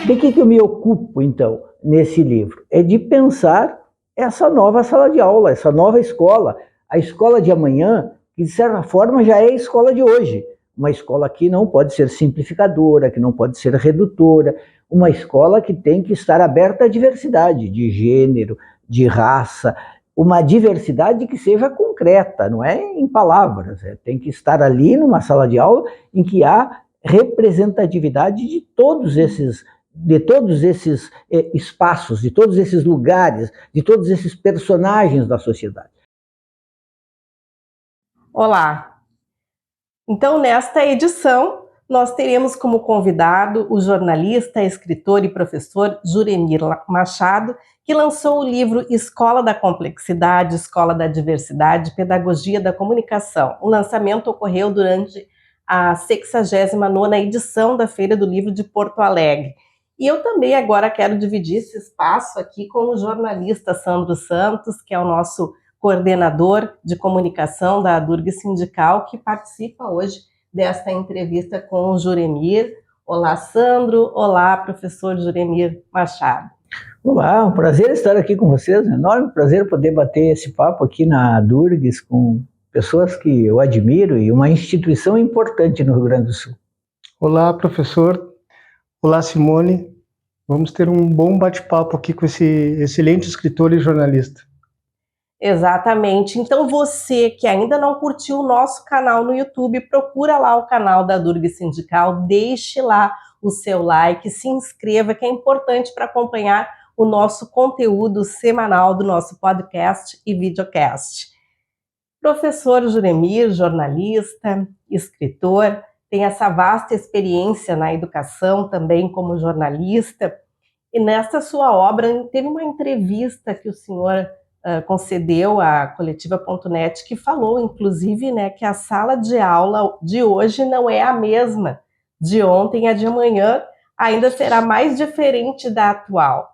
De que eu me ocupo, então, nesse livro? É de pensar essa nova sala de aula, essa nova escola, a escola de amanhã, que de certa forma já é a escola de hoje. Uma escola que não pode ser simplificadora, que não pode ser redutora, uma escola que tem que estar aberta à diversidade de gênero, de raça, uma diversidade que seja concreta, não é em palavras, tem que estar ali numa sala de aula em que há representatividade de todos esses espaços, de todos esses lugares, de todos esses personagens da sociedade. Olá! Então, nesta edição, nós teremos como convidado o jornalista, escritor e professor Juremir Machado, que lançou o livro Escola da Complexidade, Escola da Diversidade, Pedagogia da Comunicação. O lançamento ocorreu durante a 69ª edição da Feira do Livro de Porto Alegre. E eu também agora quero dividir esse espaço aqui com o jornalista Sandro Santos, que é o nosso coordenador de comunicação da Durg Sindical, que participa hoje desta entrevista com o Juremir. Olá, Sandro. Olá, professor Juremir Machado. Olá, um prazer estar aqui com vocês, um enorme prazer poder bater esse papo aqui na Durgs com pessoas que eu admiro e uma instituição importante no Rio Grande do Sul. Olá, professor. Olá, Simone. Vamos ter um bom bate-papo aqui com esse excelente escritor e jornalista. Exatamente. Então você que ainda não curtiu o nosso canal no YouTube, procura lá o canal da Durg Sindical, deixe lá o seu like, se inscreva, que é importante para acompanhar o nosso conteúdo semanal do nosso podcast e videocast. Professor Juremir, jornalista, escritor, tem essa vasta experiência na educação também como jornalista, e nesta sua obra teve uma entrevista que o senhor concedeu à Coletiva.net, que falou, inclusive, né, que a sala de aula de hoje não é a mesma de ontem, a de amanhã ainda será mais diferente da atual.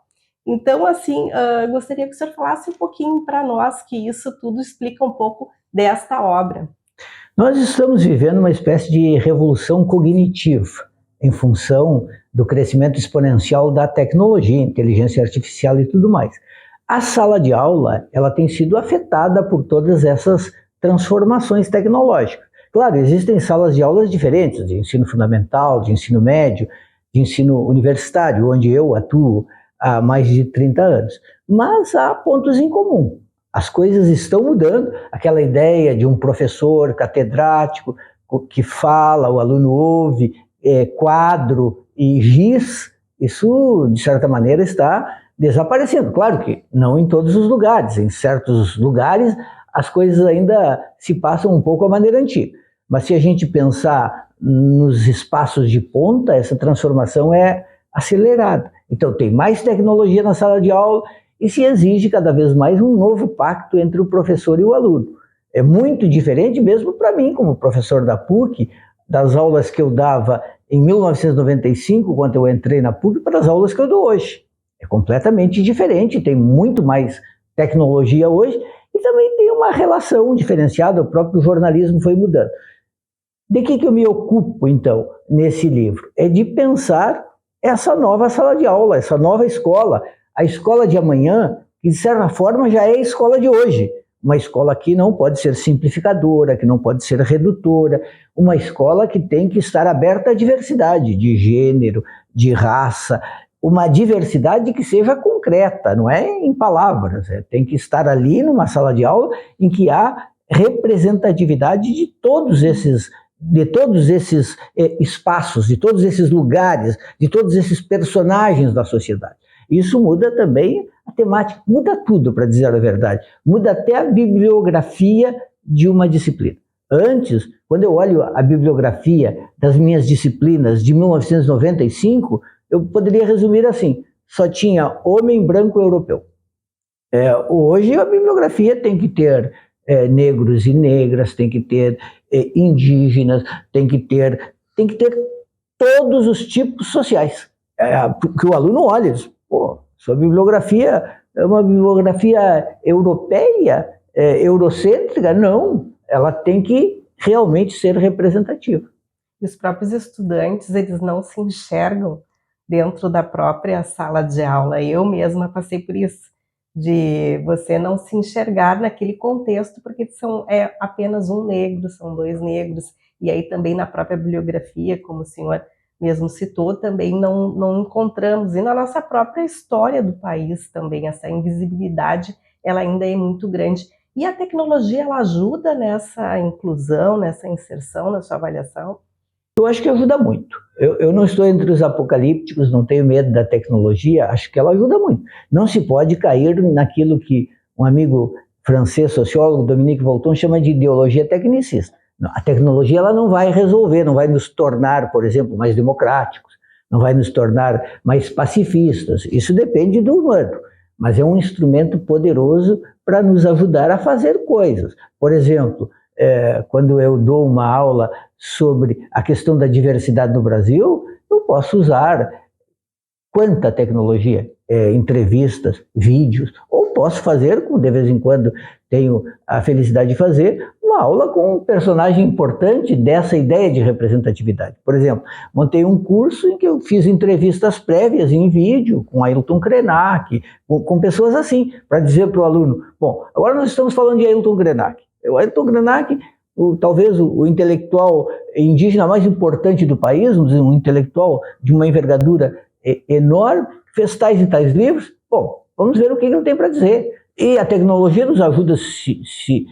Então, assim, gostaria que o senhor falasse um pouquinho para nós, que isso tudo explica um pouco desta obra. Nós estamos vivendo uma espécie de revolução cognitiva em função do crescimento exponencial da tecnologia, inteligência artificial e tudo mais. A sala de aula, ela tem sido afetada por todas essas transformações tecnológicas. Claro, existem salas de aulas diferentes, de ensino fundamental, de ensino médio, de ensino universitário, onde eu atuo há mais de 30 anos. Mas há pontos em comum. As coisas estão mudando. Aquela ideia de um professor catedrático que fala, o aluno ouve, quadro e giz, isso, de certa maneira, está desaparecendo. Claro que não em todos os lugares. Em certos lugares, as coisas ainda se passam um pouco à maneira antiga. Mas se a gente pensar nos espaços de ponta, essa transformação é acelerada. Então, tem mais tecnologia na sala de aula e se exige cada vez mais um novo pacto entre o professor e o aluno. É muito diferente mesmo para mim, como professor da PUC, das aulas que eu dava em 1995, quando eu entrei na PUC, para as aulas que eu dou hoje. É completamente diferente, tem muito mais tecnologia hoje e também tem uma relação diferenciada, o próprio jornalismo foi mudando. De que eu me ocupo, então, nesse livro? É de pensar essa nova sala de aula, essa nova escola, a escola de amanhã, que de certa forma já é a escola de hoje. Uma escola que não pode ser simplificadora, que não pode ser redutora, uma escola que tem que estar aberta à diversidade de gênero, de raça, uma diversidade que seja concreta, não é em palavras, tem que estar ali numa sala de aula em que há representatividade de todos esses espaços, de todos esses lugares, de todos esses personagens da sociedade. Isso muda também a temática, muda tudo, para dizer a verdade, muda até a bibliografia de uma disciplina. Antes, quando eu olho a bibliografia das minhas disciplinas de 1995, eu poderia resumir assim: só tinha homem branco europeu. Hoje a bibliografia tem que ter negros e negras, tem que ter indígenas, tem que ter todos os tipos sociais. Que o aluno olha e diz: pô, sua bibliografia é uma bibliografia europeia, eurocêntrica? Não, ela tem que realmente ser representativa. E os próprios estudantes, eles não se enxergam dentro da própria sala de aula. Eu mesma passei por isso, de você não se enxergar naquele contexto, porque é apenas um negro, são dois negros, e aí também na própria bibliografia, como o senhor mesmo citou, também não encontramos, e na nossa própria história do país também, essa invisibilidade, ela ainda é muito grande. E a tecnologia, ela ajuda nessa inclusão, nessa inserção, na sua avaliação? Eu acho que ajuda muito. Eu não estou entre os apocalípticos, não tenho medo da tecnologia, acho que ela ajuda muito. Não se pode cair naquilo que um amigo francês, sociólogo, Dominique Volton, chama de ideologia tecnicista. A tecnologia ela não vai resolver, não vai nos tornar, por exemplo, mais democráticos, não vai nos tornar mais pacifistas. Isso depende do humano, mas é um instrumento poderoso para nos ajudar a fazer coisas. Por exemplo, quando eu dou uma aula sobre a questão da diversidade no Brasil, eu posso usar quanta tecnologia, entrevistas, vídeos, ou posso fazer, como de vez em quando tenho a felicidade de fazer, uma aula com um personagem importante dessa ideia de representatividade. Por exemplo, montei um curso em que eu fiz entrevistas prévias em vídeo com Ailton Krenak, com pessoas assim, para dizer para o aluno, bom, agora nós estamos falando de Ailton Krenak. O Ailton Krenak, talvez o intelectual indígena mais importante do país, um intelectual de uma envergadura enorme, fez tais e tais livros. Bom, vamos ver o que ele tem para dizer. E a tecnologia nos ajuda, se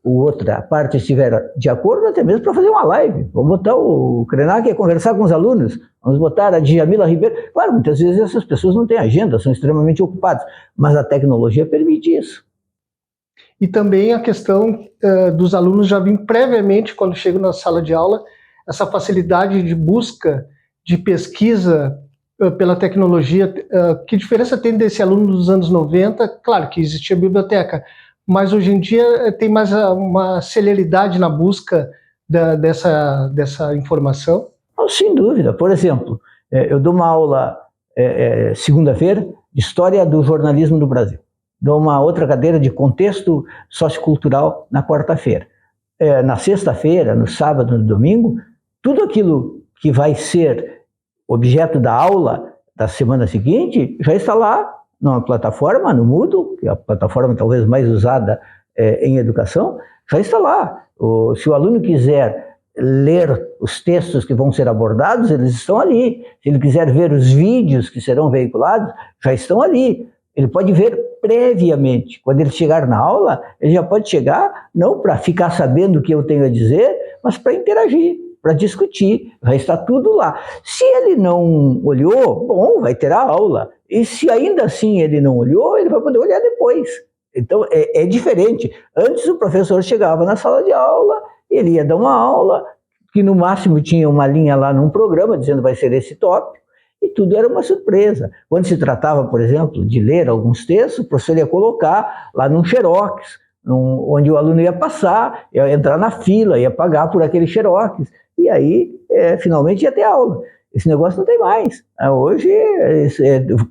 outra parte estiver de acordo, até mesmo para fazer uma live. Vamos botar o Krenak a conversar com os alunos, vamos botar a Djamila Ribeiro. Claro, muitas vezes essas pessoas não têm agenda, são extremamente ocupadas, mas a tecnologia permite isso. E também a questão dos alunos já virem previamente, quando chegam na sala de aula, essa facilidade de busca, de pesquisa pela tecnologia. Que diferença tem desse aluno dos anos 90? Claro que existia biblioteca, mas hoje em dia tem mais uma celeridade na busca dessa informação? Sem dúvida. Por exemplo, eu dou uma aula segunda-feira de História do Jornalismo do Brasil. Dou uma outra cadeira de contexto sociocultural na quarta-feira. Na sexta-feira, no sábado, no domingo, tudo aquilo que vai ser objeto da aula da semana seguinte já está lá numa plataforma, no Moodle, que é a plataforma talvez mais usada em educação, já está lá. Se o aluno quiser ler os textos que vão ser abordados, eles estão ali. Se ele quiser ver os vídeos que serão veiculados, já estão ali. Ele pode ver previamente. Quando ele chegar na aula, ele já pode chegar não para ficar sabendo o que eu tenho a dizer, mas para interagir, para discutir. Vai estar tudo lá. Se ele não olhou, bom, vai ter a aula. E se ainda assim ele não olhou, ele vai poder olhar depois. Então é diferente. Antes o professor chegava na sala de aula, ele ia dar uma aula, que no máximo tinha uma linha lá num programa dizendo vai ser esse tópico, e tudo era uma surpresa. Quando se tratava, por exemplo, de ler alguns textos, o professor ia colocar lá num xerox, onde o aluno ia passar, ia entrar na fila, ia pagar por aquele xerox, e aí, finalmente, ia ter aula. Esse negócio não tem mais. Hoje,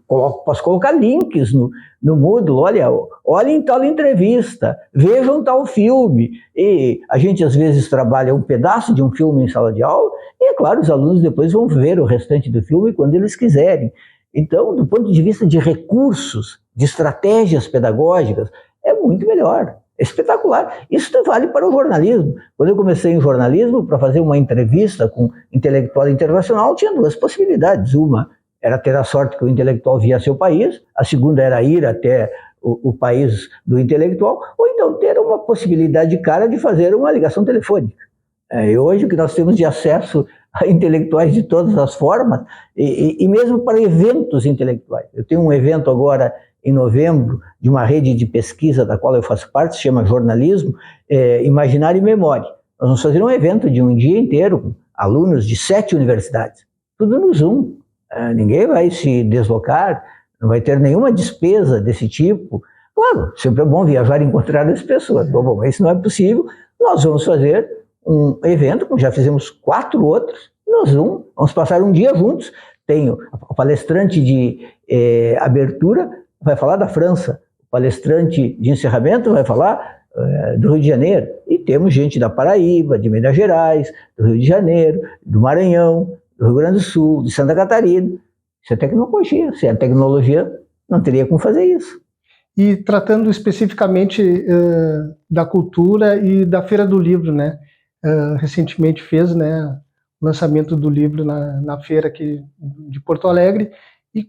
posso colocar links no Moodle, olhem tal entrevista, vejam tal filme. E a gente, às vezes, trabalha um pedaço de um filme em sala de aula, e, é claro, os alunos depois vão ver o restante do filme quando eles quiserem. Então, do ponto de vista de recursos, de estratégias pedagógicas, é muito melhor. É espetacular. Isso vale para o jornalismo. Quando eu comecei em jornalismo, para fazer uma entrevista com um intelectual internacional, tinha duas possibilidades. Uma era ter a sorte que o intelectual viesse ao país, a segunda era ir até o país do intelectual, ou então ter uma possibilidade cara de fazer uma ligação telefônica. E hoje, o que nós temos de acesso a intelectuais de todas as formas, e mesmo para eventos intelectuais. Eu tenho um evento agora em novembro, de uma rede de pesquisa da qual eu faço parte, se chama Jornalismo, Imaginário e Memória. Nós vamos fazer um evento de um dia inteiro com alunos de 7 universidades, tudo no Zoom. Ninguém vai se deslocar, não vai ter nenhuma despesa desse tipo. Claro, sempre é bom viajar e encontrar as pessoas. Bom, mas isso não é possível. Nós vamos fazer um evento, como já fizemos 4 outros, no Zoom. Vamos passar um dia juntos. Tenho a palestrante de abertura, vai falar da França, o palestrante de encerramento vai falar do Rio de Janeiro, e temos gente da Paraíba, de Minas Gerais, do Rio de Janeiro, do Maranhão, do Rio Grande do Sul, de Santa Catarina. Isso é tecnologia. Se é tecnologia, não teria como fazer isso. E tratando especificamente da cultura e da Feira do Livro, né? Recentemente fez, né, o lançamento do livro na feira aqui de Porto Alegre, e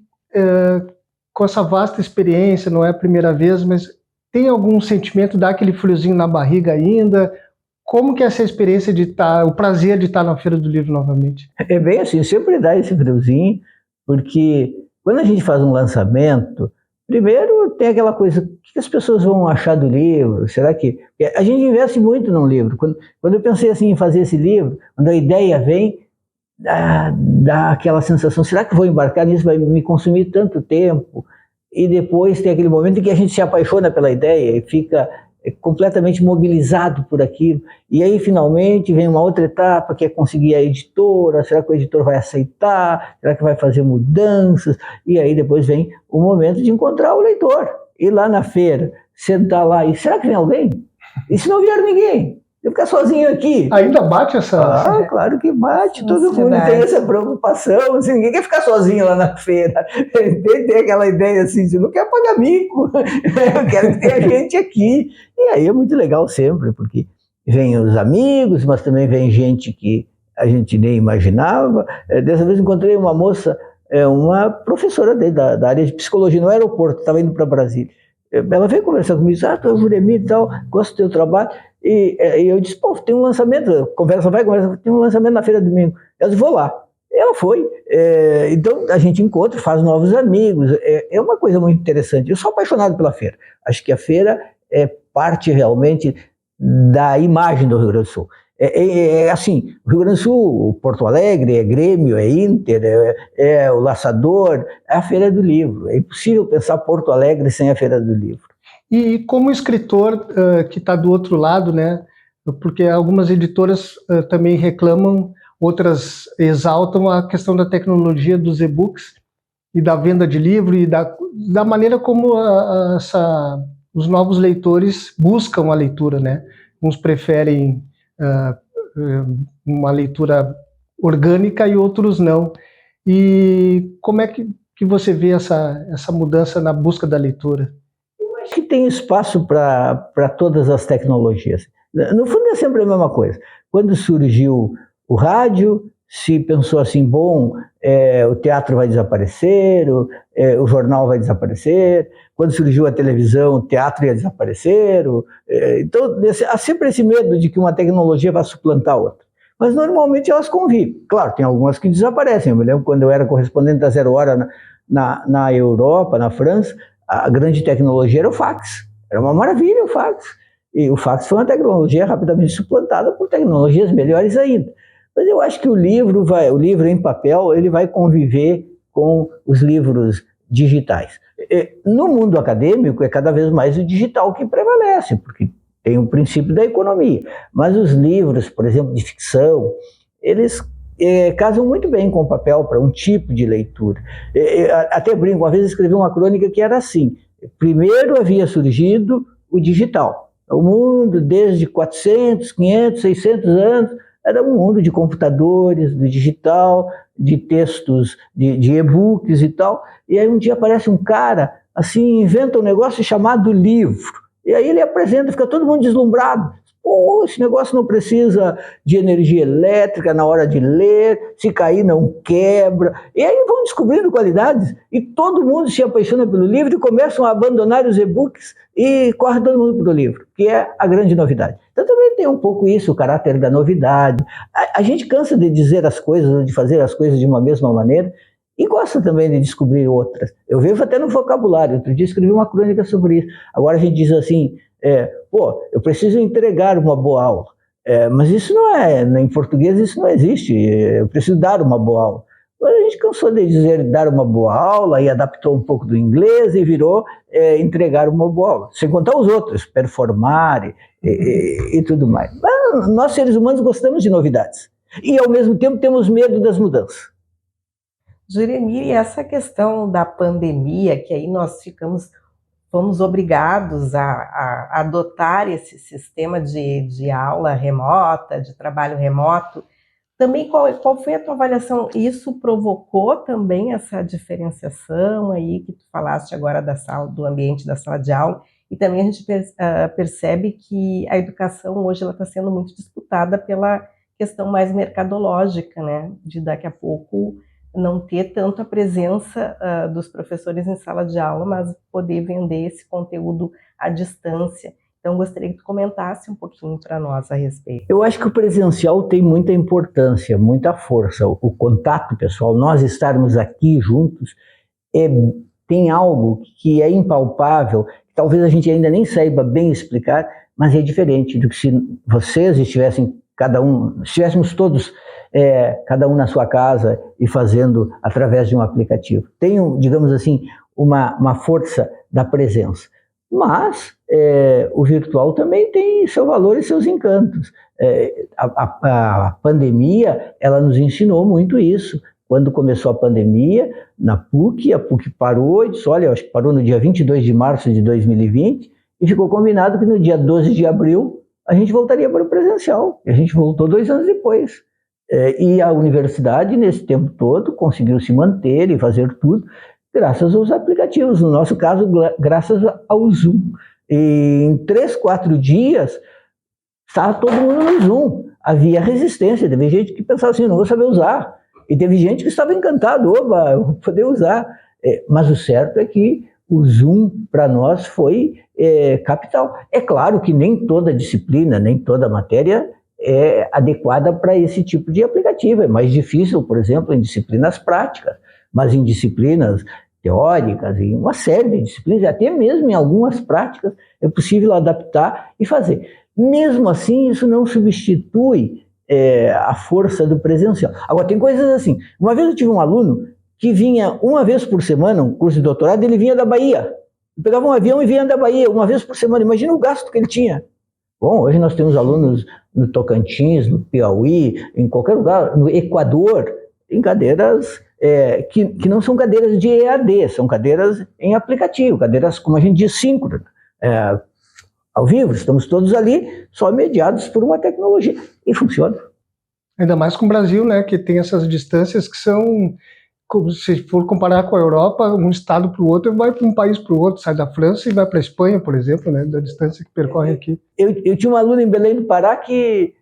com essa vasta experiência, não é a primeira vez, mas tem algum sentimento, dá aquele friozinho na barriga ainda? Como que é essa experiência de estar, o prazer de estar na Feira do Livro novamente? É bem assim, sempre dá esse friozinho, porque quando a gente faz um lançamento, primeiro tem aquela coisa, o que as pessoas vão achar do livro? Será que... A gente investe muito num livro. Quando eu pensei assim em fazer esse livro, quando a ideia vem, dá aquela sensação, será que vou embarcar nisso? Vai me consumir tanto tempo? E depois tem aquele momento em que a gente se apaixona pela ideia e fica completamente mobilizado por aquilo. E aí, finalmente, vem uma outra etapa, que é conseguir a editora. Será que o editor vai aceitar? Será que vai fazer mudanças? E aí depois vem o momento de encontrar o leitor. Ir lá na feira, sentar lá e será que vem alguém? E se não vier ninguém? Eu ficar sozinho aqui. Ainda bate essa... Claro que bate, todo mundo tem essa preocupação, assim, ninguém quer ficar sozinho lá na feira, tem aquela ideia assim, eu não quero pagar mico, eu quero que tenha gente aqui. E aí é muito legal sempre, porque vem os amigos, mas também vem gente que a gente nem imaginava. Dessa vez encontrei uma moça, uma professora da área de psicologia no aeroporto, estava indo para Brasília. Ela veio conversar comigo, tu é o Juremir e tal, gosto do teu trabalho. E eu disse, pô, tem um lançamento, conversa, tem um lançamento na feira domingo. Ela disse, vou lá. Ela foi. Então a gente encontra, faz novos amigos. É uma coisa muito interessante. Eu sou apaixonado pela feira. Acho que a feira é parte realmente da imagem do Rio Grande do Sul. Assim, o Rio Grande do Sul, Porto Alegre, é Grêmio, é Inter, é o Laçador, é a Feira do Livro. É impossível pensar Porto Alegre sem a Feira do Livro. E como escritor que está do outro lado, né? Porque algumas editoras também reclamam, outras exaltam a questão da tecnologia dos e-books e da venda de livro e da maneira como os novos leitores buscam a leitura, né? Uns preferem uma leitura orgânica e outros não. E como é que você vê essa mudança na busca da leitura? Acho que tem espaço para todas as tecnologias. No fundo é sempre a mesma coisa. Quando surgiu o rádio, se pensou assim, bom, o teatro vai desaparecer, o jornal vai desaparecer. Quando surgiu a televisão, o teatro ia desaparecer. Então há sempre esse medo de que uma tecnologia vai suplantar a outra. Mas normalmente elas convivem. Claro, tem algumas que desaparecem. Eu me lembro quando eu era correspondente da Zero Hora na Europa, na França, a grande tecnologia era o fax. Era uma maravilha o fax. E o fax foi uma tecnologia rapidamente suplantada por tecnologias melhores ainda. Mas eu acho que o livro em papel, ele vai conviver com os livros digitais. No mundo acadêmico, é cada vez mais o digital que prevalece, porque tem o princípio da economia. Mas os livros, por exemplo, de ficção, eles casam muito bem com o papel para um tipo de leitura. Até brinco, uma vez escrevi uma crônica que era assim: primeiro havia surgido o digital. O mundo, desde 400, 500, 600 anos, era um mundo de computadores, do digital, de textos, de e-books e tal. E aí um dia aparece um cara, assim, inventa um negócio chamado livro. E aí ele apresenta, fica todo mundo deslumbrado. Pô, esse negócio não precisa de energia elétrica na hora de ler, se cair não quebra. E aí vão descobrindo qualidades e todo mundo se apaixona pelo livro e começam a abandonar os e-books e corre todo mundo para o livro, que é a grande novidade. Então também tem um pouco isso, o caráter da novidade. A gente cansa de dizer as coisas, de fazer as coisas de uma mesma maneira e gosta também de descobrir outras. Eu vejo até no vocabulário, outro dia escrevi uma crônica sobre isso. Agora a gente diz assim, eu preciso entregar uma boa aula. Mas isso não em português isso não existe, eu preciso dar uma boa aula. Mas a gente cansou de dizer dar uma boa aula e adaptou um pouco do inglês e virou entregar uma boa aula. Sem contar os outros, performar e tudo mais. Mas nós seres humanos gostamos de novidades e ao mesmo tempo temos medo das mudanças. Juremir, e essa questão da pandemia, que aí nós fomos obrigados a adotar esse sistema de aula remota, de trabalho remoto, Também qual foi a tua avaliação? Isso provocou também essa diferenciação aí que tu falaste agora do ambiente da sala de aula, e também a gente percebe que a educação hoje ela está sendo muito disputada pela questão mais mercadológica, né? De daqui a pouco não ter tanto a presença dos professores em sala de aula, mas poder vender esse conteúdo à distância. Então, gostaria que tu comentasse um pouquinho para nós a respeito. Eu acho que o presencial tem muita importância, muita força. O contato pessoal, nós estarmos aqui juntos, tem algo que é impalpável, que talvez a gente ainda nem saiba bem explicar, mas é diferente do que se vocês estivéssemos todos, cada um na sua casa e fazendo através de um aplicativo. Tem, digamos assim, uma força da presença. Mas o virtual também tem seu valor e seus encantos. A pandemia, ela nos ensinou muito isso. Quando começou a pandemia, na PUC, a PUC parou e disse, olha, acho que parou no dia 22 de março de 2020 e ficou combinado que no dia 12 de abril a gente voltaria para o presencial. E a gente voltou 2 anos depois. E a universidade, nesse tempo todo, conseguiu se manter e fazer tudo graças aos aplicativos, no nosso caso, graças ao Zoom. E em 3, 4 dias, estava todo mundo no Zoom. Havia resistência, teve gente que pensava assim, não vou saber usar. E teve gente que estava encantado, opa, eu vou poder usar. Mas o certo é que o Zoom, para nós, foi capital. É claro que nem toda disciplina, nem toda matéria é adequada para esse tipo de aplicativo. É mais difícil, por exemplo, em disciplinas práticas. Mas em disciplinas teóricas, em uma série de disciplinas, até mesmo em algumas práticas, é possível adaptar e fazer. Mesmo assim, isso não substitui a força do presencial. Agora, tem coisas assim. Uma vez eu tive um aluno que vinha uma vez por semana, um curso de doutorado, ele vinha da Bahia. Pegava um avião e vinha da Bahia, uma vez por semana. Imagina o gasto que ele tinha. Bom, hoje nós temos alunos no Tocantins, no Piauí, em qualquer lugar, no Equador, em cadeiras que não são cadeiras de EAD, são cadeiras em aplicativo, cadeiras, como a gente diz, síncronas, ao vivo, estamos todos ali, só mediados por uma tecnologia, e funciona. Ainda mais com o Brasil, né, que tem essas distâncias que são, se for comparar com a Europa, um estado para o outro vai para um país para o outro, sai da França e vai para a Espanha, por exemplo, né, da distância que percorre aqui. Eu tinha uma aluna em Belém do Pará que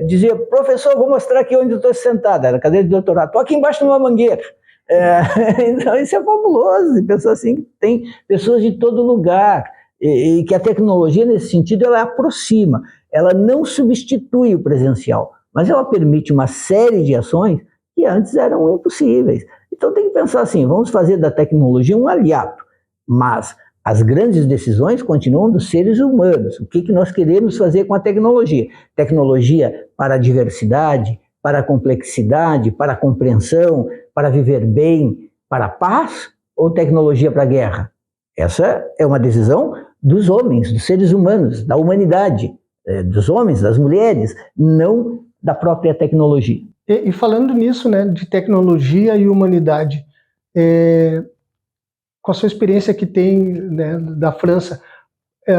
dizia, professor, vou mostrar aqui onde eu estou sentada, era cadeira de doutorado, estou aqui embaixo de uma mangueira. Então isso é fabuloso, e pensou assim, tem pessoas de todo lugar, e que a tecnologia nesse sentido ela aproxima, ela não substitui o presencial, mas ela permite uma série de ações que antes eram impossíveis. Então tem que pensar assim, vamos fazer da tecnologia um aliado, mas as grandes decisões continuam dos seres humanos. O que nós queremos fazer com a tecnologia? Tecnologia para a diversidade, para a complexidade, para a compreensão, para viver bem, para a paz? Ou tecnologia para a guerra? Essa é uma decisão dos homens, dos seres humanos, da humanidade, dos homens, das mulheres, não da própria tecnologia. E falando nisso, né, de tecnologia e humanidade, com a sua experiência que tem, né, da França,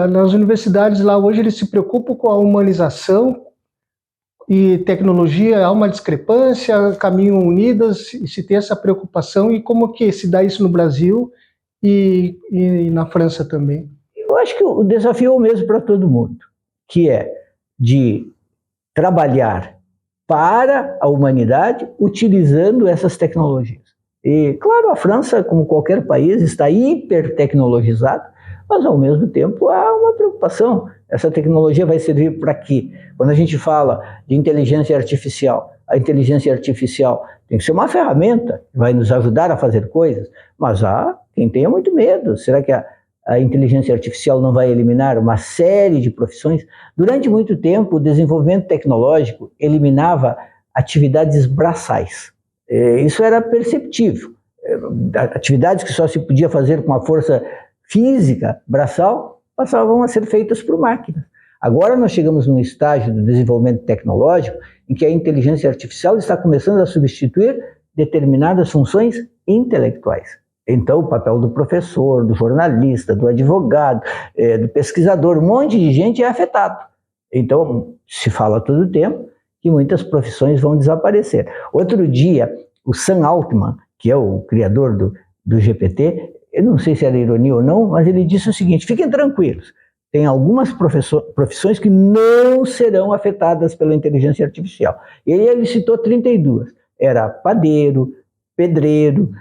nas universidades lá hoje eles se preocupam com a humanização e tecnologia, há uma discrepância, caminham unidas, e se tem essa preocupação, e como que se dá isso no Brasil e na França também? Eu acho que o desafio é o mesmo para todo mundo, que é de trabalhar para a humanidade utilizando essas tecnologias. E, claro, a França, como qualquer país, está hipertecnologizada, mas, ao mesmo tempo, há uma preocupação. Essa tecnologia vai servir para quê? Quando a gente fala de inteligência artificial, a inteligência artificial tem que ser uma ferramenta que vai nos ajudar a fazer coisas, mas há quem tenha muito medo. Será que a inteligência artificial não vai eliminar uma série de profissões? Durante muito tempo, o desenvolvimento tecnológico eliminava atividades braçais. Isso era perceptível. Atividades que só se podia fazer com a força física, braçal, passavam a ser feitas por máquinas. Agora nós chegamos num estágio do desenvolvimento tecnológico em que a inteligência artificial está começando a substituir determinadas funções intelectuais. Então o papel do professor, do jornalista, do advogado, do pesquisador, um monte de gente é afetado. Então se fala todo o tempo que muitas profissões vão desaparecer. Outro dia, o Sam Altman, que é o criador do GPT, eu não sei se era ironia ou não, mas ele disse o seguinte: fiquem tranquilos, tem algumas profissões que não serão afetadas pela inteligência artificial. E ele citou 32, era padeiro, pedreiro,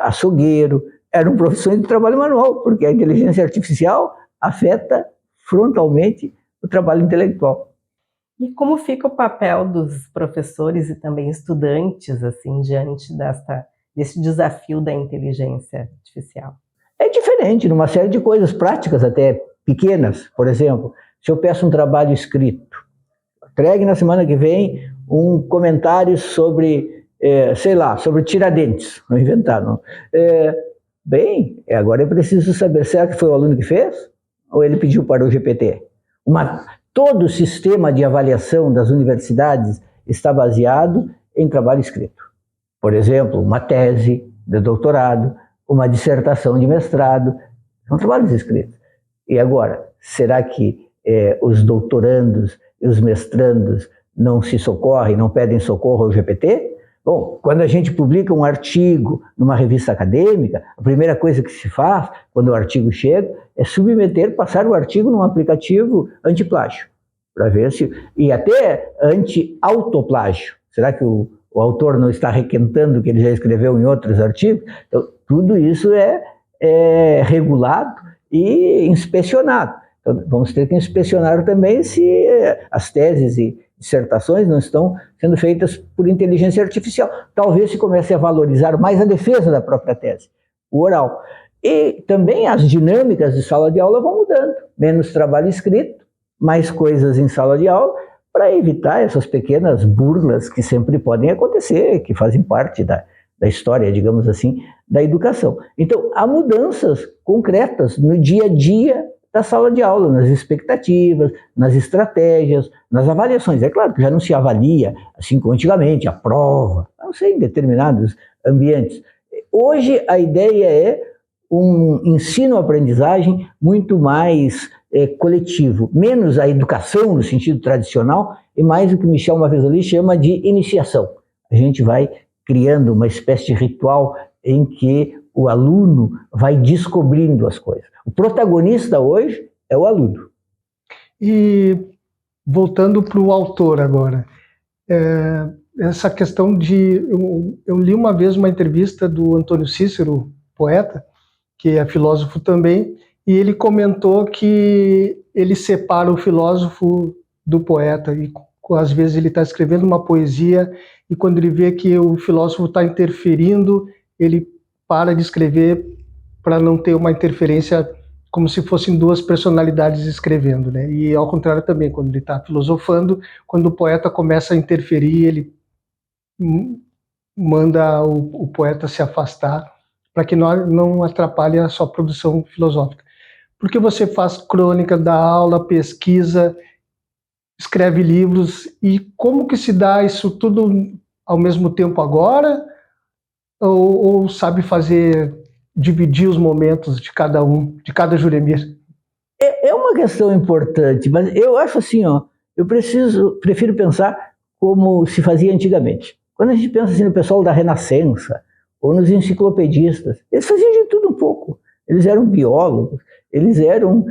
açougueiro, eram profissões de trabalho manual, porque a inteligência artificial afeta frontalmente o trabalho intelectual. E como fica o papel dos professores e também estudantes, assim, diante desse desafio da inteligência artificial? É diferente, numa série de coisas práticas, até pequenas. Por exemplo, se eu peço um trabalho escrito, entregue na semana que vem um comentário sobre, sobre Tiradentes, não inventaram. Agora eu preciso saber, será que foi o aluno que fez? Ou ele pediu para o GPT? Todo o sistema de avaliação das universidades está baseado em trabalho escrito. Por exemplo, uma tese de doutorado, uma dissertação de mestrado, são trabalhos escritos. E agora, será que os doutorandos e os mestrandos não se socorrem, não pedem socorro ao GPT? Bom, quando a gente publica um artigo numa revista acadêmica, a primeira coisa que se faz, quando o artigo chega, é passar o artigo num aplicativo antiplágio, para ver se... E até anti-autoplágio. Será que o autor não está requentando o que ele já escreveu em outros artigos? Então, tudo isso é regulado e inspecionado. Então, vamos ter que inspecionar também se as teses e dissertações não estão sendo feitas por inteligência artificial. Talvez se comece a valorizar mais a defesa da própria tese, o oral. E também as dinâmicas de sala de aula vão mudando. Menos trabalho escrito, mais coisas em sala de aula, para evitar essas pequenas burlas que sempre podem acontecer, que fazem parte da história, digamos assim, da educação. Então, há mudanças concretas no dia a dia da sala de aula, nas expectativas, nas estratégias, nas avaliações. É claro que já não se avalia, assim como antigamente, a prova, não sei, em determinados ambientes. Hoje, a ideia é um ensino-aprendizagem muito mais coletivo, menos a educação no sentido tradicional e mais o que Michel Maffesoli chama de iniciação. A gente vai criando uma espécie de ritual em que o aluno vai descobrindo as coisas. O protagonista hoje é o aluno. E voltando para o autor agora, essa questão de... Eu li uma vez uma entrevista do Antônio Cícero, poeta, que é filósofo também, e ele comentou que ele separa o filósofo do poeta, e às vezes ele está escrevendo uma poesia, e quando ele vê que o filósofo está interferindo, ele para de escrever para não ter uma interferência como se fossem duas personalidades escrevendo, né? E ao contrário também, quando ele está filosofando, quando o poeta começa a interferir, ele manda o poeta se afastar para que não atrapalhe a sua produção filosófica. Porque você faz crônica da aula, pesquisa, escreve livros, e como que se dá isso tudo ao mesmo tempo agora? Ou sabe dividir os momentos de cada de cada Juremir? É uma questão importante, mas eu acho assim, eu prefiro pensar como se fazia antigamente. Quando a gente pensa assim no pessoal da Renascença, ou nos enciclopedistas, eles faziam de tudo um pouco. Eles eram biólogos, eles eram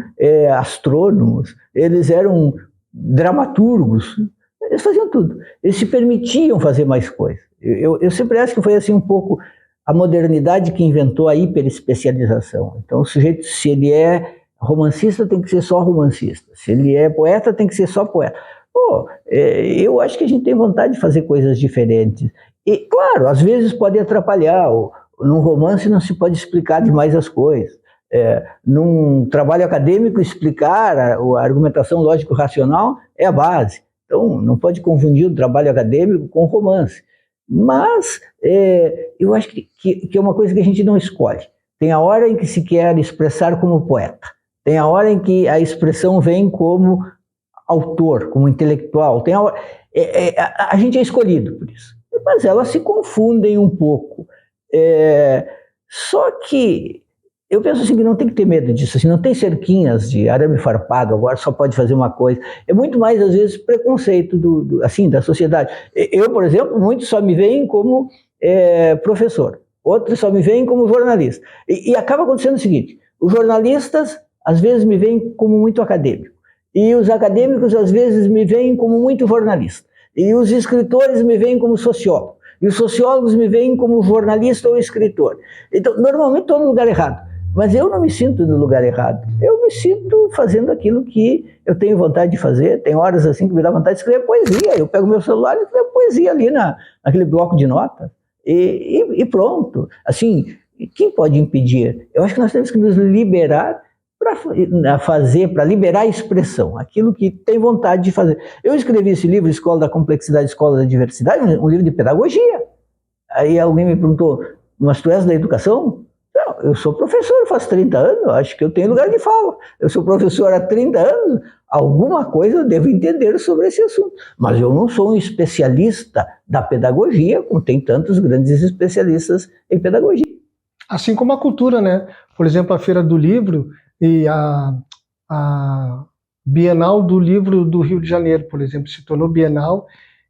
astrônomos, eles eram dramaturgos, eles faziam tudo. Eles se permitiam fazer mais coisas. Eu sempre acho que foi assim um pouco a modernidade que inventou a hiperespecialização. Então o sujeito, se ele é romancista, tem que ser só romancista. Se ele é poeta, tem que ser só poeta. Eu acho que a gente tem vontade de fazer coisas diferentes. E, claro, às vezes pode atrapalhar. Num romance não se pode explicar demais as coisas. Num trabalho acadêmico, explicar a argumentação lógico-racional é a base. Então, não pode confundir o trabalho acadêmico com o romance. Mas eu acho que é uma coisa que a gente não escolhe. Tem a hora em que se quer expressar como poeta. Tem a hora em que a expressão vem como autor, como intelectual. Tem a hora... a gente é escolhido por isso. Mas elas se confundem um pouco. Só que eu penso assim que não tem que ter medo disso, assim, não tem cerquinhas de arame farpado, agora só pode fazer uma coisa. É muito mais, às vezes, preconceito assim, da sociedade. Eu, por exemplo, muitos só me veem como professor, outros só me veem como jornalista. E acaba acontecendo o seguinte, os jornalistas, às vezes, me veem como muito acadêmico, e os acadêmicos, às vezes, me veem como muito jornalista, e os escritores me veem como sociólogo, e os sociólogos me veem como jornalista ou escritor. Então, normalmente estou no lugar errado. Mas eu não me sinto no lugar errado. Eu me sinto fazendo aquilo que eu tenho vontade de fazer. Tem horas assim que me dá vontade de escrever poesia. Eu pego meu celular e escrevo poesia ali naquele bloco de notas. E pronto. Assim, quem pode impedir? Eu acho que nós temos que nos liberar para liberar a expressão, aquilo que tem vontade de fazer. Eu escrevi esse livro, Escola da Complexidade, Escola da Diversidade, um livro de pedagogia. Aí alguém me perguntou, mas tu és da educação? Não, eu sou professor faz 30 anos, acho que eu tenho lugar de fala. Eu sou professor há 30 anos, alguma coisa eu devo entender sobre esse assunto. Mas eu não sou um especialista da pedagogia, como tem tantos grandes especialistas em pedagogia. Assim como a cultura, né? Por exemplo, a Feira do Livro e a Bienal do Livro do Rio de Janeiro, por exemplo, se tornou Bienal.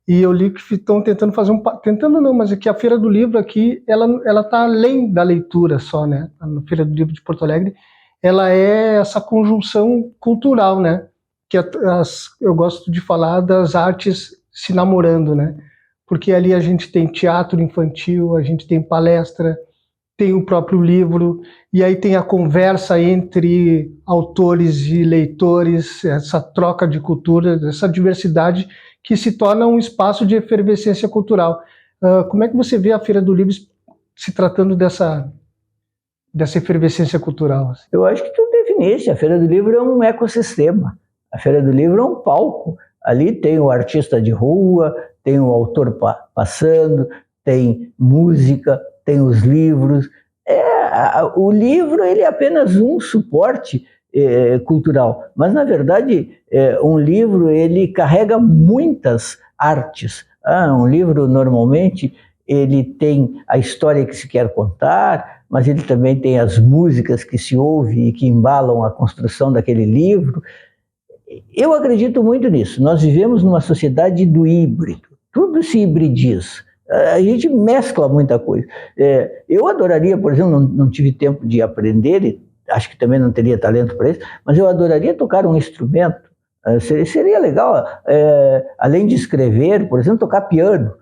E eu li que estão tentando fazer tentando não, mas é que a Feira do Livro aqui, ela está além da leitura só, né? A Feira do Livro de Porto Alegre, ela é essa conjunção cultural, né? Que eu gosto de falar das artes se namorando, né? Porque ali a gente tem teatro infantil, a gente tem palestra, tem o próprio livro, e aí tem a conversa entre autores e leitores, essa troca de cultura, essa diversidade que se torna um espaço de efervescência cultural. Como é que você vê a Feira do Livro se tratando dessa efervescência cultural? Eu acho que tu definiste, a Feira do Livro é um ecossistema, a Feira do Livro é um palco, ali tem o artista de rua, tem o autor passando, tem música, tem os livros. O livro ele é apenas um suporte cultural, mas na verdade um livro ele carrega muitas artes. Um livro normalmente ele tem a história que se quer contar, mas ele também tem as músicas que se ouve e que embalam a construção daquele livro. Eu acredito muito nisso. Nós vivemos numa sociedade do híbrido, tudo se hibridiza. A gente mescla muita coisa. Eu adoraria, por exemplo, não tive tempo de aprender, e acho que também não teria talento para isso, mas eu adoraria tocar um instrumento. Seria legal, além de escrever, por exemplo, tocar piano.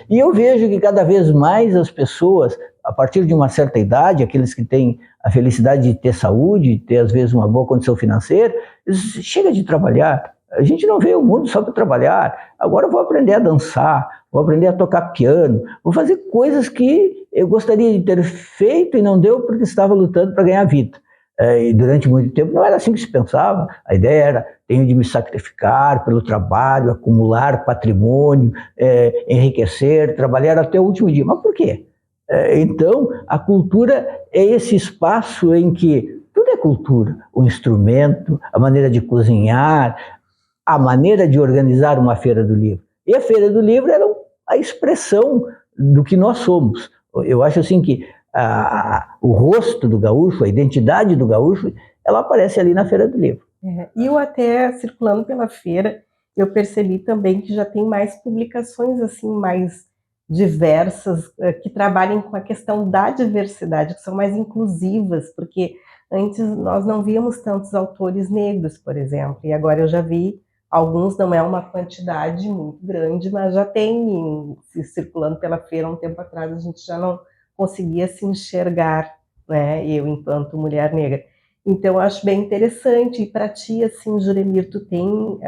E eu vejo que cada vez mais as pessoas, a partir de uma certa idade, aqueles que têm a felicidade de ter saúde, de ter às vezes uma boa condição financeira, chega de trabalhar. A gente não vê o mundo só para trabalhar. Agora eu vou aprender a dançar, vou aprender a tocar piano, vou fazer coisas que eu gostaria de ter feito e não deu porque estava lutando para ganhar vida. E durante muito tempo não era assim que se pensava. A ideia era, tenho de me sacrificar pelo trabalho, acumular patrimônio, enriquecer, trabalhar até o último dia. Mas por quê? Então, a cultura é esse espaço em que tudo é cultura. O instrumento, a maneira de cozinhar, a maneira de organizar uma feira do livro. E a Feira do Livro era a expressão do que nós somos. Eu acho assim que o rosto do gaúcho, a identidade do gaúcho, ela aparece ali na Feira do Livro. E eu até, circulando pela feira, eu percebi também que já tem mais publicações assim, mais diversas, que trabalhem com a questão da diversidade, que são mais inclusivas, porque antes nós não víamos tantos autores negros, por exemplo, e agora eu já vi alguns, não é uma quantidade muito grande, mas já tem, circulando pela feira um tempo atrás, a gente já não conseguia se enxergar, né, eu enquanto mulher negra. Então, eu acho bem interessante. E para ti, assim, Juremir, tu tem,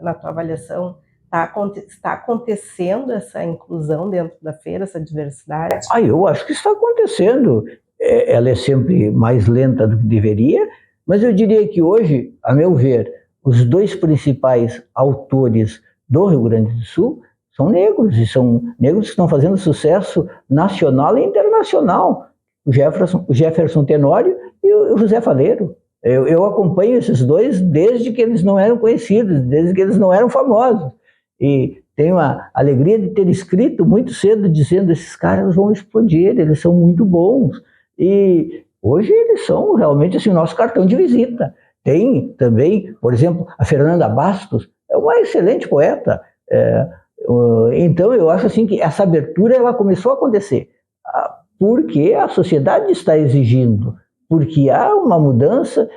na tua avaliação, está acontecendo essa inclusão dentro da feira, essa diversidade? Eu acho que está acontecendo. Ela é sempre mais lenta do que deveria, mas eu diria que hoje, a meu ver, os dois principais autores do Rio Grande do Sul são negros, e são negros que estão fazendo sucesso nacional e internacional. O Jefferson Tenório e o José Faleiro. Eu acompanho esses dois desde que eles não eram conhecidos, desde que eles não eram famosos. E tenho a alegria de ter escrito muito cedo dizendo: esses caras vão explodir, eles são muito bons. E Hoje eles são realmente assim, o nosso cartão de visita. Tem também, por exemplo, a Fernanda Bastos, é uma excelente poeta. Então eu acho assim que essa abertura ela começou a acontecer porque a sociedade está exigindo, porque há uma mudança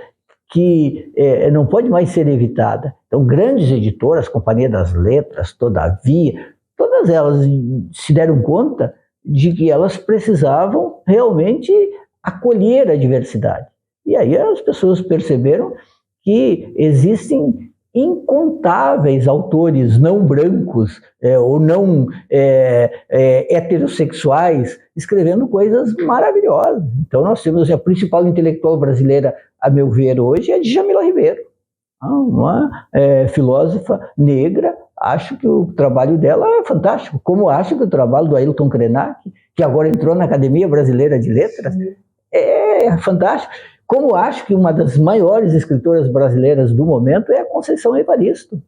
que não pode mais ser evitada. Então grandes editoras, Companhia das Letras, Todavia, todas elas se deram conta de que elas precisavam realmente acolher a diversidade. E aí as pessoas perceberam que existem incontáveis autores não brancos ou não heterossexuais escrevendo coisas maravilhosas. Então nós temos a principal intelectual brasileira, a meu ver, hoje é Djamila Ribeiro, uma filósofa negra. Acho que o trabalho dela é fantástico, como acho que o trabalho do Ailton Krenak, que agora entrou na Academia Brasileira de Letras, é fantástico. Como acho que uma das maiores escritoras brasileiras do momento é a Conceição Evaristo,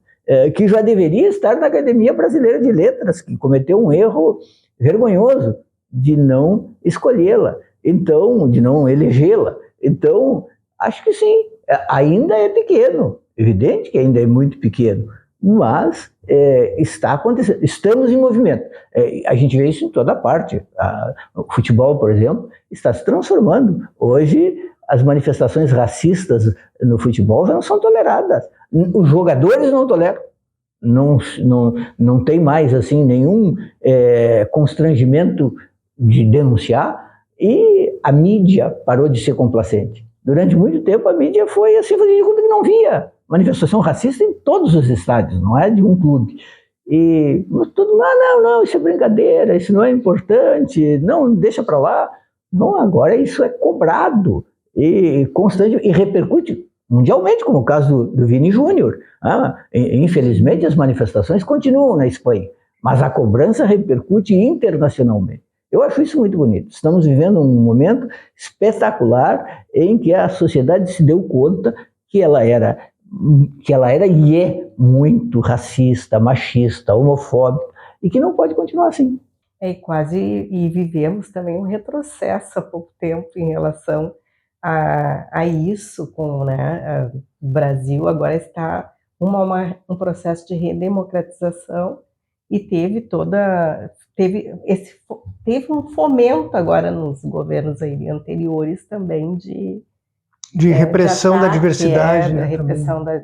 que já deveria estar na Academia Brasileira de Letras, que cometeu um erro vergonhoso de não escolhê-la, então, de não elegê-la. Então, acho que sim, ainda é pequeno, evidente que ainda é muito pequeno, mas está acontecendo, estamos em movimento. A gente vê isso em toda parte. O futebol, por exemplo, está se transformando. Hoje, as manifestações racistas no futebol não são toleradas. Os jogadores não toleram. Não tem mais assim, nenhum constrangimento de denunciar, e a mídia parou de ser complacente. Durante muito tempo, a mídia foi assim, fazendo de conta que não via manifestação racista em todos os estádios, não é de um clube. E todo mundo, não, isso é brincadeira, isso não é importante, não, deixa para lá. Não, agora isso é cobrado e constante, e repercute mundialmente, como o caso do Vini Júnior. Infelizmente, as manifestações continuam na Espanha, mas a cobrança repercute internacionalmente. Eu acho isso muito bonito. Estamos vivendo um momento espetacular em que a sociedade se deu conta que ela era e é muito racista, machista, homofóbica, e que não pode continuar assim. E vivemos também um retrocesso há pouco tempo em relação a isso, o Brasil agora está um processo de redemocratização e teve um fomento agora nos governos anteriores também de repressão de ataque, da diversidade, né? Repressão da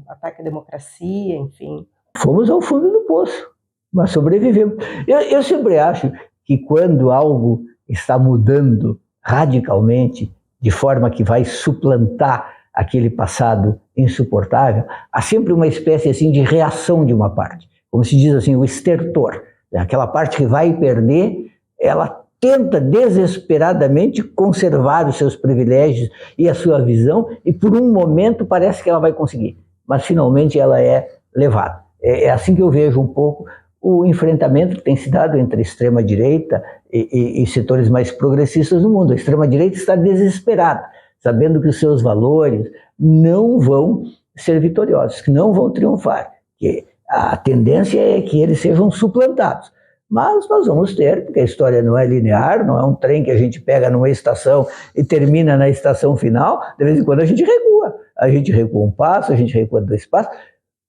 ataque à democracia, enfim. Fomos ao fundo do poço, mas sobrevivemos. Eu sempre acho que quando algo está mudando radicalmente, de forma que vai suplantar aquele passado insuportável, há sempre uma espécie assim de reação de uma parte. Como se diz assim, o estertor. Aquela parte que vai perder, ela tenta desesperadamente conservar os seus privilégios e a sua visão, e por um momento parece que ela vai conseguir, mas finalmente ela é levada. É assim que eu vejo um pouco o enfrentamento que tem se dado entre a extrema-direita e setores mais progressistas no mundo. A extrema-direita está desesperada, sabendo que os seus valores não vão ser vitoriosos, que não vão triunfar, que a tendência é que eles sejam suplantados. Mas nós vamos ter, porque a história não é linear, não é um trem que a gente pega numa estação e termina na estação final. De vez em quando a gente recua. A gente recua um passo, a gente recua 2 passos,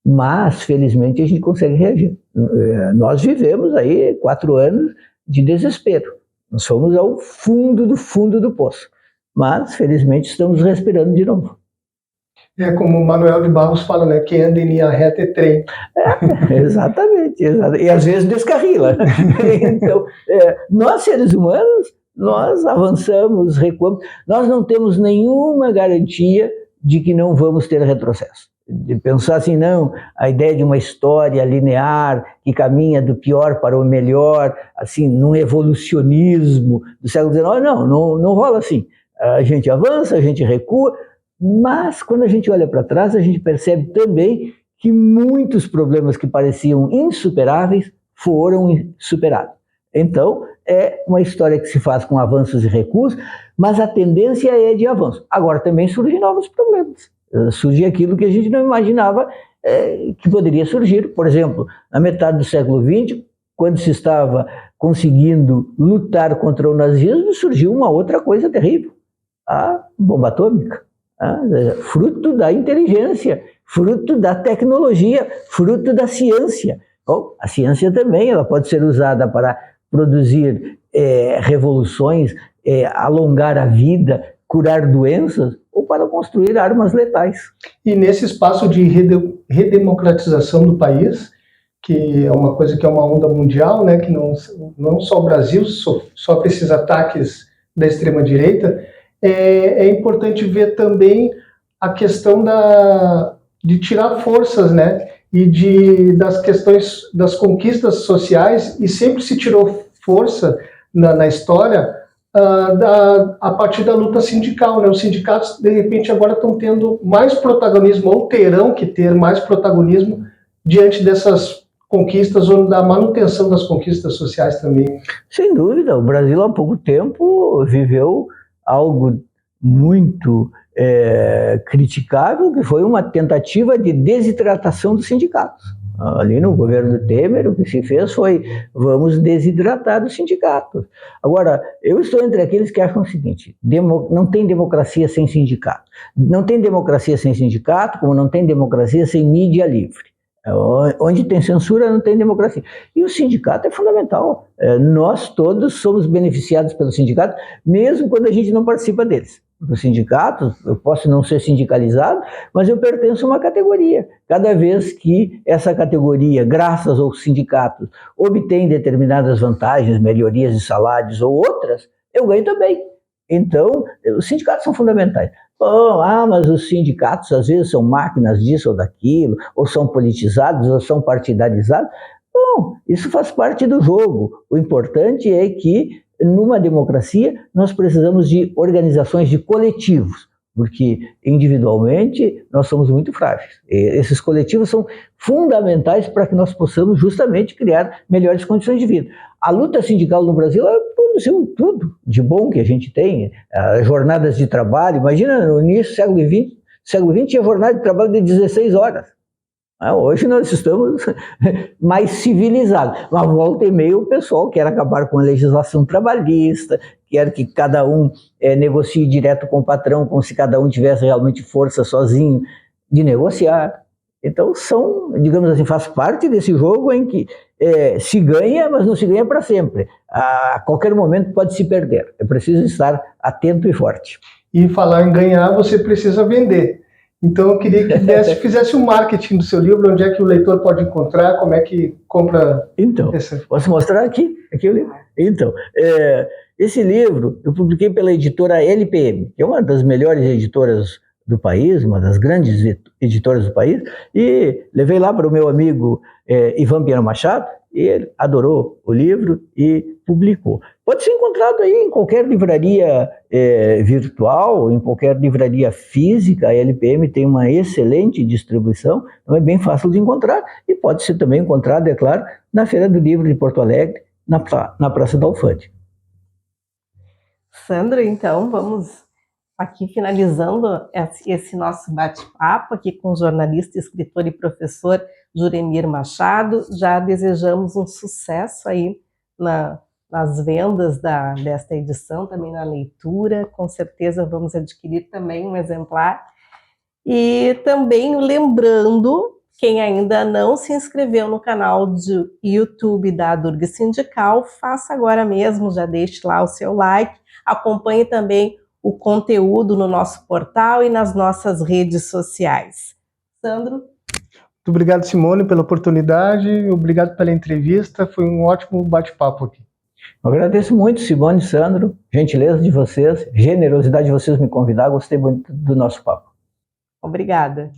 mas felizmente a gente consegue reagir. Nós vivemos aí 4 anos de desespero. Nós fomos ao fundo do poço. Mas felizmente estamos respirando de novo. É como o Manuel de Barros fala, né? Quem anda em linha reta é trem. Exatamente. E às vezes descarrila. Então, nós seres humanos, nós avançamos, recuamos. Nós não temos nenhuma garantia de que não vamos ter retrocesso. De pensar assim, não, a ideia de uma história linear que caminha do pior para o melhor, assim, num evolucionismo do século XIX, não rola assim. A gente avança, a gente recua, mas quando a gente olha para trás, a gente percebe também que muitos problemas que pareciam insuperáveis foram superados. Então, é uma história que se faz com avanços e recuos, mas a tendência é de avanço. Agora também surgem novos problemas. Surge aquilo que a gente não imaginava que poderia surgir. Por exemplo, na metade do século XX, quando se estava conseguindo lutar contra o nazismo, surgiu uma outra coisa terrível. a bomba atômica, fruto da inteligência, fruto da tecnologia, fruto da ciência. Bom, a ciência também ela pode ser usada para produzir revoluções, alongar a vida, curar doenças, ou para construir armas letais. E nesse espaço de redemocratização do país, que é uma coisa que é uma onda mundial, né, que não só o Brasil sofre esses ataques da extrema-direita, é importante ver também a questão de tirar forças, né, e das questões das conquistas sociais, e sempre se tirou força na história a partir da luta sindical, né? Os sindicatos, de repente, agora estão tendo mais protagonismo, ou terão que ter mais protagonismo diante dessas conquistas, ou da manutenção das conquistas sociais também. Sem dúvida, o Brasil há pouco tempo viveu algo muito criticável, que foi uma tentativa de desidratação dos sindicatos. Ali no governo Temer, o que se fez foi, vamos desidratar os sindicatos. Agora, eu estou entre aqueles que acham o seguinte, não tem democracia sem sindicato. Não tem democracia sem sindicato, como não tem democracia sem mídia livre. Onde tem censura, não tem democracia. E o sindicato é fundamental. Nós todos somos beneficiados pelo sindicato, mesmo quando a gente não participa deles. Os sindicatos, eu posso não ser sindicalizado, mas eu pertenço a uma categoria. Cada vez que essa categoria, graças aos sindicatos, obtém determinadas vantagens, melhorias de salários ou outras, eu ganho também. Então, os sindicatos são fundamentais. Bom, mas os sindicatos às vezes são máquinas disso ou daquilo, ou são politizados, ou são partidarizados. Bom, isso faz parte do jogo. O importante é que numa democracia, nós precisamos de organizações de coletivos, porque individualmente nós somos muito frágeis. E esses coletivos são fundamentais para que nós possamos justamente criar melhores condições de vida. A luta sindical no Brasil produziu tudo de bom que a gente tem, jornadas de trabalho. Imagina, no início do século XX tinha jornada de trabalho de 16 horas. Hoje nós estamos mais civilizados. Mas volta e meia o pessoal quer acabar com a legislação trabalhista, quer que cada um negocie direto com o patrão, como se cada um tivesse realmente força sozinho de negociar. Então digamos assim, faz parte desse jogo em que se ganha, mas não se ganha para sempre. A qualquer momento pode se perder. É preciso estar atento e forte. E falar em ganhar, você precisa vender. Então eu queria que fizesse um marketing do seu livro, onde é que o leitor pode encontrar, como é que compra... Então, posso mostrar aqui o livro? Então, esse livro eu publiquei pela editora LPM, que é uma das melhores editoras do país, uma das grandes editoras do país, e levei lá para o meu amigo Ivan Piano Machado, e ele adorou o livro e publicou. Pode ser encontrado aí em qualquer livraria virtual, em qualquer livraria física. A LPM tem uma excelente distribuição, então é bem fácil de encontrar, e pode ser também encontrado, é claro, na Feira do Livro de Porto Alegre, na Praça da Alfândega. Sandro, então vamos aqui finalizando esse nosso bate-papo aqui com o jornalista, escritor e professor Juremir Machado. Já desejamos um sucesso aí nas vendas desta edição, também na leitura. Com certeza vamos adquirir também um exemplar. E também lembrando, quem ainda não se inscreveu no canal de YouTube da Durga Sindical, faça agora mesmo, já deixe lá o seu like, acompanhe também o conteúdo no nosso portal e nas nossas redes sociais. Sandro? Muito obrigado, Simone, pela oportunidade, obrigado pela entrevista, foi um ótimo bate-papo aqui. Eu agradeço muito, Simone e Sandro, gentileza de vocês, generosidade de vocês me convidar, gostei muito do nosso papo. Obrigada.